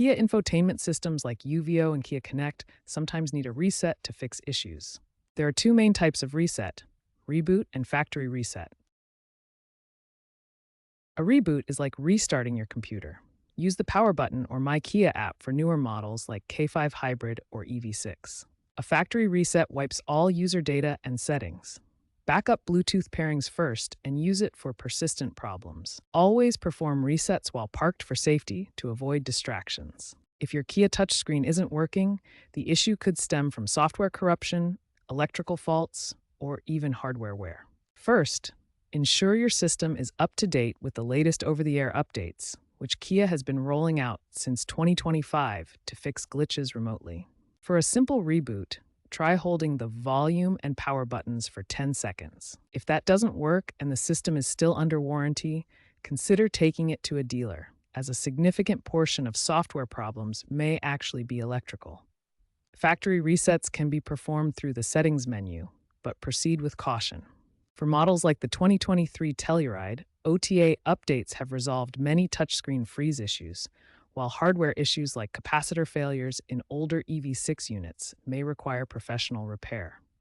Kia infotainment systems like UVO and Kia Connect sometimes need a reset to fix issues. There are two main types of reset: reboot and factory reset. A reboot is like restarting your computer. Use the power button or My Kia app for newer models like K5 Hybrid or EV6. A factory reset wipes all user data and settings. Back up Bluetooth pairings first and use it for persistent problems. Always perform resets while parked for safety to avoid distractions. If your Kia touchscreen isn't working, the issue could stem from software corruption, electrical faults, or even hardware wear. First, ensure your system is up to date with the latest over-the-air updates, which Kia has been rolling out since 2025 to fix glitches remotely. For a simple reboot, try holding the volume and power buttons for 10 seconds. If that doesn't work and the system is still under warranty, consider taking it to a dealer, as a significant portion of software problems may actually be electrical. Factory resets can be performed through the settings menu, but proceed with caution. For models like the 2023 Telluride, OTA updates have resolved many touchscreen freeze issues, while hardware issues like capacitor failures in older EV6 units may require professional repair.